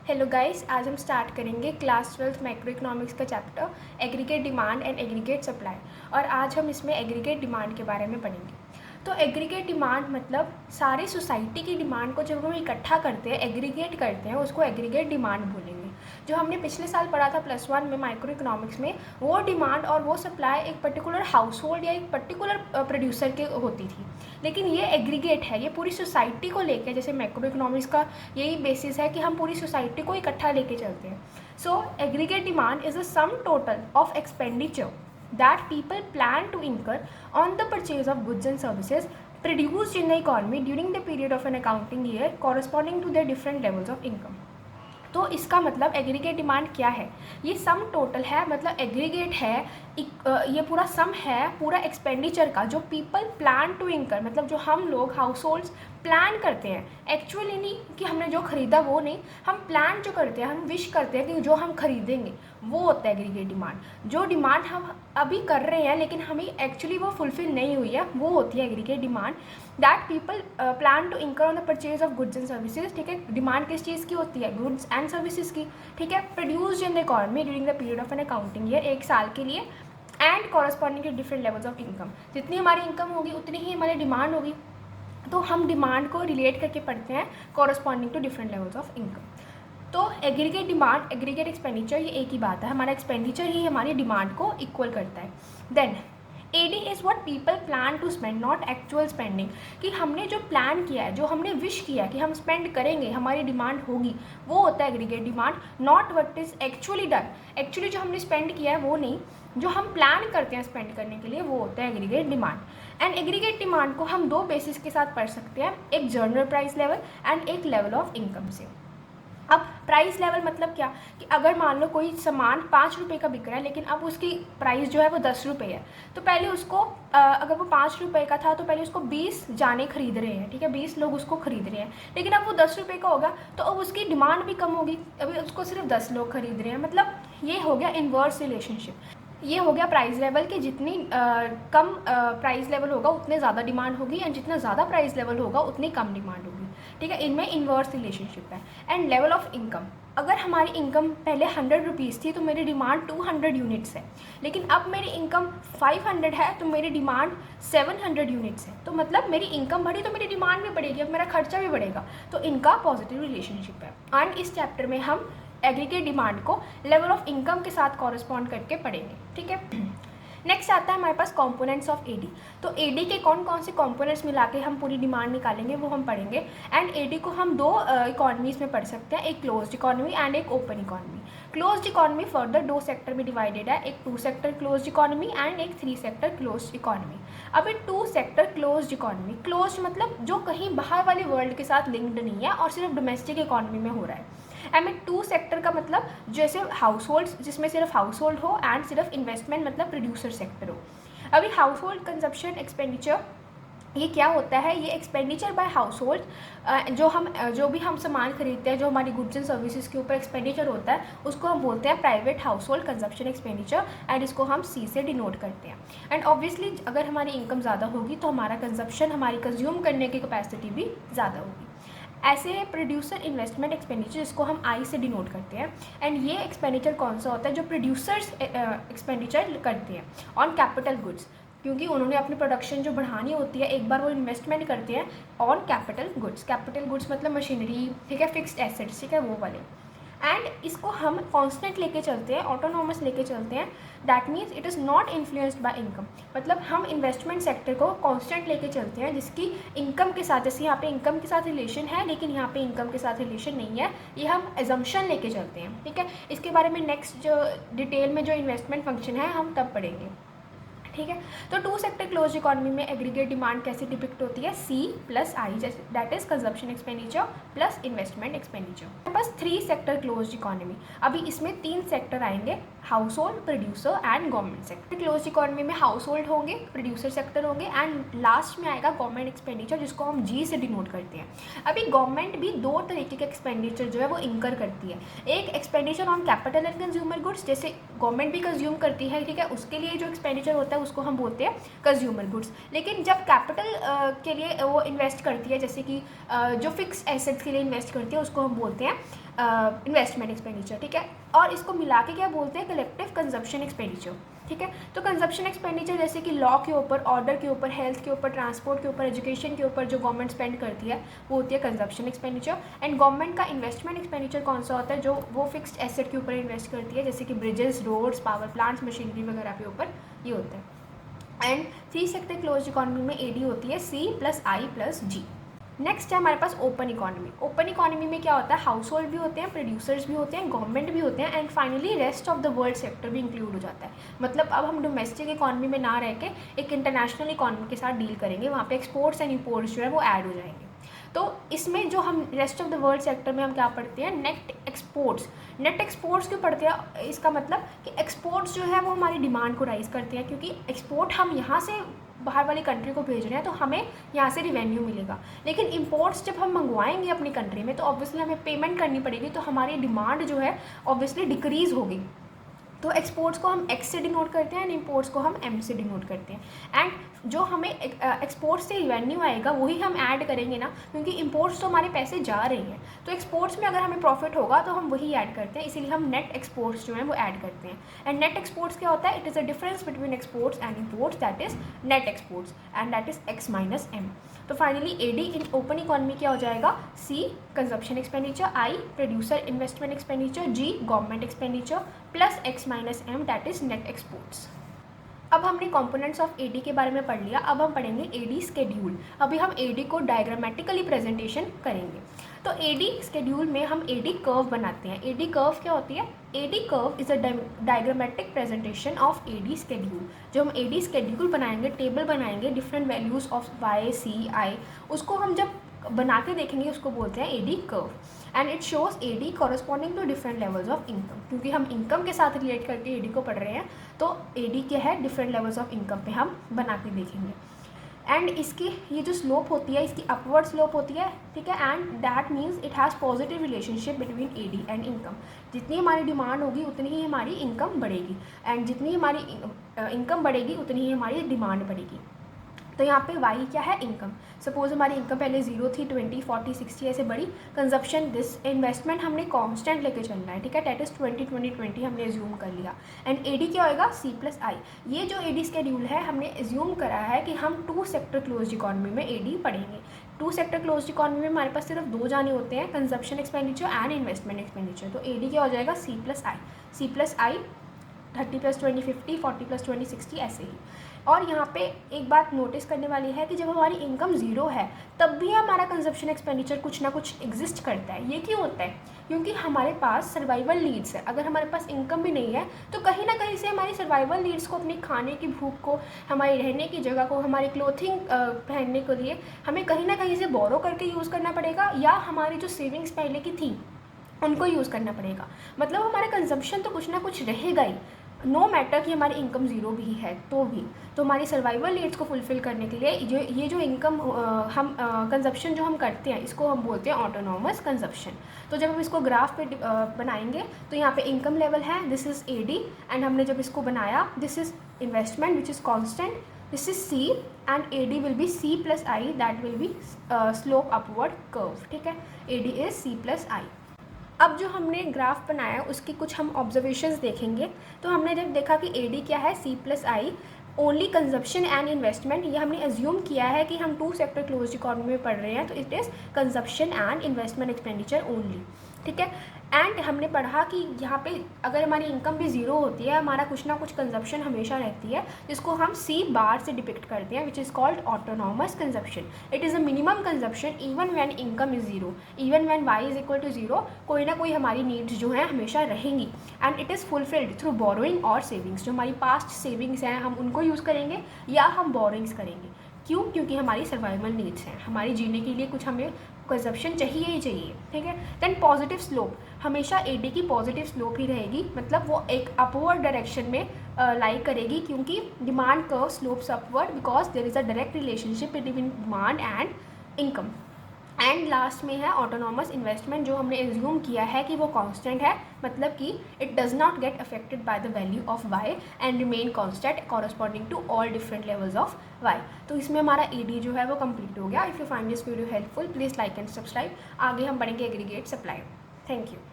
Hello guys, आज हम start करेंगे क्लास 12th मैक्रो इकोनॉमिक्स का chapter aggregate demand and aggregate supply. और आज हम इसमें एग्रीगेट डिमांड के बारे में पढ़ेंगे। तो एग्रीगेट डिमांड मतलब सारी सोसाइटी की डिमांड को जब हम इकट्ठा करते हैं, एग्रीगेट करते हैं, उसको एग्रीगेट डिमांड बोलेंगे। जो हमने पिछले साल पढ़ा था +1 में माइक्रो इकोनॉमिक्स में, वो डिमांड और वो सप्लाई एक पर्टिकुलर हाउस होल्ड या एक पर्टिकुलर प्रोड्यूसर के होती थी। लेकिन ये एग्रीगेट है, ये पूरी सोसाइटी को लेकर, जैसे मैक्रो इकोनॉमिक्स का यही बेसिस है कि हम पूरी सोसाइटी को इकट्ठा लेके चलते हैं। So aggregate demand is the sum total of expenditure that people plan to incur on the purchase of goods and services produced in the economy during the period of an accounting year corresponding to their different levels of income। तो इसका मतलब aggregate demand क्या है? ये sum total है, मतलब aggregate है, ये पूरा सम है पूरा एक्सपेंडिचर का जो पीपल प्लान टू इनकर, मतलब जो हम लोग हाउस होल्ड्स प्लान करते हैं। एक्चुअली नहीं कि हमने जो ख़रीदा वो नहीं, हम प्लान जो करते हैं, हम विश करते हैं कि जो हम खरीदेंगे वो होता है एग्रीगेट डिमांड। जो डिमांड हम अभी कर रहे हैं लेकिन हमें एक्चुअली वो फुलफिल नहीं हुई है, वो होती है aggregate demand. That people plan to incur on the purchase of goods and services. ठीक है, डिमांड किस चीज़ की होती है? गुड्स एंड सर्विसेज की। ठीक है, produced in the economy during the period of an accounting year, एक साल के लिए, and corresponding to different levels of income. जितनी हमारी इनकम होगी उतनी ही हमारी डिमांड होगी। तो हम डिमांड को रिलेट करके पढ़ते हैं corresponding to different levels of income. तो एग्रीगेट डिमांड, एग्रीगेट एक्सपेंडिचर, ये एक ही बात है, हमारा एक्सपेंडिचर ही हमारी डिमांड को इक्वल करता है। Then AD is what people plan to spend, not actual spending. कि हमने जो प्लान किया है, जो हमने विश किया कि हम स्पेंड करेंगे, हमारी डिमांड होगी, वो होता है aggregate demand. Not what is actually done, actually जो हमने स्पेंड किया है वो नहीं, जो हम प्लान करते हैं स्पेंड करने के लिए, वो होता है aggregate demand. And aggregate demand को हम दो बेसिस के साथ पढ़ सकते हैं, एक जनरल प्राइस लेवल एंड एक लेवल ऑफ इनकम से। अब प्राइस लेवल मतलब क्या कि अगर मान लो कोई सामान 5 रुपये का बिक रहा है लेकिन अब उसकी प्राइस जो है वो 10 रुपये है, तो पहले उसको अगर वो 5 रुपये का था तो पहले उसको 20 जाने खरीद रहे हैं। ठीक है, 20 लोग उसको खरीद रहे हैं, लेकिन अब वो 10 रुपये का होगा तो अब उसकी डिमांड भी कम होगी, अभी उसको सिर्फ 10 लोग खरीद रहे हैं। मतलब ये हो गया इन्वर्स रिलेशनशिप, ये हो गया प्राइस लेवल की। जितनी कम प्राइस लेवल होगा उतने ज़्यादा डिमांड होगी, एंड जितना ज़्यादा प्राइस लेवल होगा उतनी कम डिमांड होगी। ठीक है, इनमें इन्वर्स रिलेशनशिप है। एंड लेवल ऑफ इनकम, अगर हमारी इनकम पहले 100 रुपीज़ थी तो मेरी डिमांड 200 यूनिट्स है, लेकिन अब मेरी इनकम 500 है तो मेरी डिमांड 700 यूनिट्स है। तो मतलब मेरी इनकम बढ़ी तो मेरी डिमांड भी बढ़ेगी, अब मेरा खर्चा भी बढ़ेगा। तो इनका पॉजिटिव रिलेशनशिप है। एंड इस चैप्टर में हम एग्रीगेट डिमांड को लेवल ऑफ इनकम के साथ कॉरस्पॉन्ड करके पढ़ेंगे। ठीक है, नेक्स्ट आता है हमारे पास कंपोनेंट्स ऑफ एडी। तो एडी के कौन कौन से कंपोनेंट्स मिला के हम पूरी डिमांड निकालेंगे वो हम पढ़ेंगे। एंड एडी को हम दो इकॉनमीज़ में पढ़ सकते हैं, एक क्लोज्ड इकॉनमी एंड एक open economy. Closed economy further 2 sector में डिवाइडेड है, एक 2 सेक्टर क्लोज्ड इकॉनमी एंड एक 3 सेक्टर क्लोज्ड इकॉनमी। अभी 2 सेक्टर क्लोज्ड इकॉनमी, क्लोज्ड मतलब जो कहीं बाहर वाले वर्ल्ड के साथ लिंक्ड नहीं है और सिर्फ डोमेस्टिक इकॉनमी में हो रहा है। एंड 2 सेक्टर का मतलब जैसे हाउस होल्ड, जिसमें सिर्फ हाउस होल्ड हो, एंड सिर्फ इन्वेस्टमेंट मतलब प्रोड्यूसर सेक्टर हो। अभी हाउस होल्ड कंजप्शन एक्सपेंडिचर, ये क्या होता है? ये एक्सपेंडिचर बाय हाउस होल्ड, जो भी हम सामान खरीदते हैं, जो हमारी गुड्स एंड सर्विसेज के ऊपर एक्सपेंडिचर होता है, उसको हम बोलते हैं private house hold consumption expenditure, and इसको हम सी से डिनोट करते हैं। एंड ऑब्वियसली अगर हमारी इनकम ज़्यादा होगी तो हमारा कंजप्शन, हमारी कंज्यूम करने की कैपेसिटी भी ज़्यादा होगी। ऐसे है प्रोड्यूसर इन्वेस्टमेंट एक्सपेंडिचर, जिसको हम आई से डिनोट करते हैं। एंड ये एक्सपेंडिचर कौन सा होता है? जो प्रोड्यूसर्स एक्सपेंडिचर करते हैं ऑन कैपिटल गुड्स, क्योंकि उन्होंने अपनी प्रोडक्शन जो बढ़ानी होती है, एक बार वो इन्वेस्टमेंट करते हैं on capital goods. Capital goods मतलब मशीनरी, ठीक है, फिक्स्ड एसेट्स, ठीक है, वो वाले। एंड इसको हम कांस्टेंट लेके चलते हैं, ऑटोनॉमस लेके चलते हैं। That means it is not influenced by income, मतलब हम इन्वेस्टमेंट सेक्टर को कांस्टेंट लेके चलते हैं जिसकी इनकम के साथ, जैसे यहाँ पे इनकम के साथ रिलेशन है लेकिन यहाँ पे इनकम के साथ रिलेशन नहीं है, ये हम एजम्पशन लेके चलते हैं। ठीक है, इसके बारे में नेक्स्ट जो डिटेल में जो इन्वेस्टमेंट फंक्शन है हम तब पढ़ेंगे। ठीक है, तो 2 सेक्टर क्लोज इकॉनमी में एग्रीगेट डिमांड कैसे डिपिक्ट होती है? C प्लस आई, जैसे that is consumption expenditure plus investment expenditure. बस 3 सेक्टर क्लोज इकॉनमी, अभी इसमें 3 सेक्टर आएंगे, house hold, producer and government sector. Close economy में हाउस होल्ड होंगे, प्रोड्यूसर सेक्टर होंगे, एंड लास्ट में आएगा गवर्नमेंट एक्सपेंडिचर, जिसको हम G से डिनोट करते हैं। अभी गवर्नमेंट भी 2 तरीके के एक्सपेंडिचर जो है वो इंकर करती है। एक expenditure on capital and consumer goods, जैसे गवर्नमेंट भी कंज्यूम करती है, ठीक है, उसके लिए जो एक्सपेंडिचर होता है उसको हम बोलते हैं कंज्यूमर गुड्स। लेकिन जब कैपिटल के लिए वो इन्वेस्ट करती है, जैसे कि जो फिक्स एसेट्स के लिए इन्वेस्ट करती है, उसको हम बोलते हैं इन्वेस्टमेंट एक्सपेंडिचर, ठीक है। और इसको मिला के क्या बोलते हैं, कलेक्टिव कंजप्शन एक्सपेंडिचर, ठीक है। तो कंजप्शन एक्सपेंडिचर जैसे कि लॉ के ऊपर, ऑर्डर के ऊपर, हेल्थ के ऊपर, ट्रांसपोर्ट के ऊपर, एजुकेशन के ऊपर जो गवर्नमेंट स्पेंड करती है वो होती है कंजप्शन एक्सपेंडिचर। एंड गवर्नमेंट का इन्वेस्टमेंट एक्सपेंडिचर कौन सा होता है, जो वो फिक्स्ड एसेट के ऊपर इन्वेस्ट करती है, जैसे कि bridges, roads, power plants, machinery वगैरह के ऊपर ये होता है। एंड 3 सेक्टर क्लोज इकोनॉमी में एडी होती है C+I+G। नेक्स्ट है हमारे पास ओपन इकोनॉमी। ओपन इकोनॉमी में क्या होता है, हाउस होल्ड भी होते हैं, प्रोड्यूसर्स भी होते हैं, गवर्नमेंट भी होते हैं, and finally rest of the world sector भी इंक्लूड हो जाता है। मतलब अब हम डोमेस्टिक इकोनॉमी में ना रह के एक इंटरनेशनल इकोनॉमी के साथ डील करेंगे, वहाँ पे एक्सपोर्ट्स एंड इम्पोर्ट्स जो है वो ऐड हो जाएंगे। तो इसमें जो हम rest of the world sector में हम क्या पढ़ते हैं, नेट एक्सपोर्ट्स। नेट एक्सपोर्ट्स क्यों पढ़ते हैं, इसका मतलब कि एक्सपोर्ट्स जो है वो हमारी डिमांड को राइज करते हैं, क्योंकि एक्सपोर्ट हम यहाँ से बाहर वाली कंट्री को भेज रहे हैं तो हमें यहाँ से रिवेन्यू मिलेगा। लेकिन इंपोर्ट्स जब हम मंगवाएंगे अपनी कंट्री में तो ऑब्वियसली हमें पेमेंट करनी पड़ेगी, तो हमारी डिमांड जो है ऑब्वियसली डिक्रीज़ होगी। तो एक्सपोर्ट्स को हम एक्स से डिनोट करते हैं एंड इंपोर्ट्स को हम एम से डिनोट करते हैं। एंड जो हमें एक्सपोर्ट्स से रिवेन्यू आएगा वही हम ऐड करेंगे ना, क्योंकि इंपोर्ट्स तो हमारे पैसे जा रहे हैं, तो एक्सपोर्ट्स में अगर हमें प्रॉफिट होगा तो हम वही ऐड करते हैं, इसीलिए हम नेट एक्सपोर्ट्स जो है वो ऐड करते हैं। एंड नेट एक्सपोर्ट्स क्या होता है, it is a difference between exports and imports, that is net exports and that is X minus M। तो finally AD in open economy क्या हो जाएगा, C consumption expenditure, I producer investment expenditure, G government expenditure plus X minus M that is net exports. अब हमने components of AD के बारे में पढ़ लिया, अब हम पढ़ेंगे एडी स्केड्यूल। अभी हम एडी को डायग्रामेटिकली प्रेजेंटेशन करेंगे। तो एडी स्केड्यूल में हम एडी कर्व बनाते हैं। एडी कर्व क्या होती है, AD curve is a diagrammatic presentation of AD schedule. जो हम एडी स्केड्यूल बनाएंगे, टेबल बनाएंगे different values of Y, C, I, उसको हम जब बना के देखेंगे उसको बोलते हैं AD curve. And it shows AD corresponding to different levels of income, क्योंकि हम इनकम के साथ रिलेट करके एडी को पढ़ रहे हैं, तो एडी क्या है, डिफरेंट लेवल्स ऑफ इनकम पे हम बना के देखेंगे। एंड इसकी ये जो स्लोप होती है, इसकी अपवर्ड स्लोप होती है, ठीक है। And that means it has positive relationship between AD and income. जितनी हमारी डिमांड होगी उतनी ही हमारी इनकम बढ़ेगी, एंड जितनी हमारी इनकम बढ़ेगी उतनी ही हमारी डिमांड बढ़ेगी। तो यहाँ पे वाई क्या है, इनकम। सपोज हमारी इनकम पहले 0 थी, 20, 40, 60 ऐसे बढ़ी। कंजप्शन दिस इन्वेस्टमेंट हमने कांस्टेंट लेके चलना है, ठीक है, डेट इज 20, 20, 20 हमने एज्यूम कर लिया। एंड एडी क्या होएगा, C+I। ये जो एडी स्केड्यूल है हमने एज्यूम करा है कि हम 2 सेक्टर क्लोज इकोनॉमी में एडी पढ़ेंगे। 2 सेक्टर क्लोज इकोनॉमी में हमारे पास सिर्फ 2 जाने होते हैं, consumption expenditure and investment expenditure. तो एडी क्या हो जाएगा, C+I। C+I 30 + 20 50, 40 + 20 60 ऐसे ही। और यहाँ पे एक बात नोटिस करने वाली है कि जब हमारी इनकम 0 है तब भी हमारा कंजप्शन एक्सपेंडिचर कुछ ना कुछ एग्जिस्ट करता है। ये क्यों होता है, क्योंकि हमारे पास सर्वाइवल नीड्स है। अगर हमारे पास इनकम भी नहीं है तो कहीं ना कहीं से हमारी सर्वाइवल नीड्स को, अपनी खाने की भूख को, हमारी रहने की जगह को, हमारी क्लोथिंग पहनने के लिए हमें कहीं ना कहीं से बोरो करके यूज़ करना पड़ेगा, या हमारी जो सेविंग्स पहले की थी उनको यूज़ करना पड़ेगा। मतलब हमारा कंजप्शन तो कुछ ना कुछ रहेगा ही, नो मैटर कि हमारी इनकम 0 भी है तो भी। तो हमारी सर्वाइवल नीड्स को फुलफ़िल करने के लिए ये जो इनकम हम कंजप्शन जो हम करते हैं इसको हम बोलते हैं ऑटोनॉमस कंजप्शन। तो जब हम इसको ग्राफ पे बनाएंगे तो यहाँ पे इनकम लेवल है, दिस इज़ एडी, एंड हमने जब इसको बनाया, this is investment which is constant, this is C, and AD will be C+I, that will be slope upward curve, ठीक है। AD is C+I। अब जो हमने ग्राफ बनाया उसकी कुछ हम ऑब्जर्वेशंस देखेंगे। तो हमने जब देखा कि एडी क्या है, C+I, only consumption and investment, ये हमने एज्यूम किया है कि हम 2 सेक्टर क्लोज इकोनॉमी में पढ़ रहे हैं, तो it is consumption and investment expenditure only, ठीक है। एंड हमने पढ़ा कि यहाँ पे अगर हमारी इनकम भी 0 होती है, हमारा कुछ ना कुछ कंजप्शन हमेशा रहती है, जिसको हम C से डिपिक्ट करते हैं, which is called autonomous consumption. It is a minimum consumption even when income is 0, even when Y = 0, कोई ना कोई हमारी नीड्स जो हैं हमेशा रहेंगी। And it is fulfilled through borrowing और सेविंग्स। जो हमारी पास्ट सेविंग्स हैं हम उनको यूज़ करेंगे या हम बोरोइंग्स करेंगे। क्यों, क्योंकि हमारी सर्वाइवल नीड्स हैं, हमारी जीने के लिए कुछ हमें कंजप्शन चाहिए ही चाहिए, ठीक है। देन पॉजिटिव स्लोप, हमेशा एडी की पॉजिटिव स्लोप ही रहेगी, मतलब वो एक अपवर्ड डायरेक्शन में लाइक करेगी, क्योंकि demand curve slopes upward because there is a direct relationship between demand and income. And last में है ऑटोनॉमस इन्वेस्टमेंट, जो हमने एज्यूम किया है कि वो कांस्टेंट है, मतलब कि it does not get affected by the value of Y and remain constant corresponding to all different levels of Y। तो इसमें हमारा एडी जो है वो कंप्लीट हो गया। If you find this video helpful please like and subscribe. आगे हम पढ़ेंगे एग्रीगेट सप्लाई। Thank you.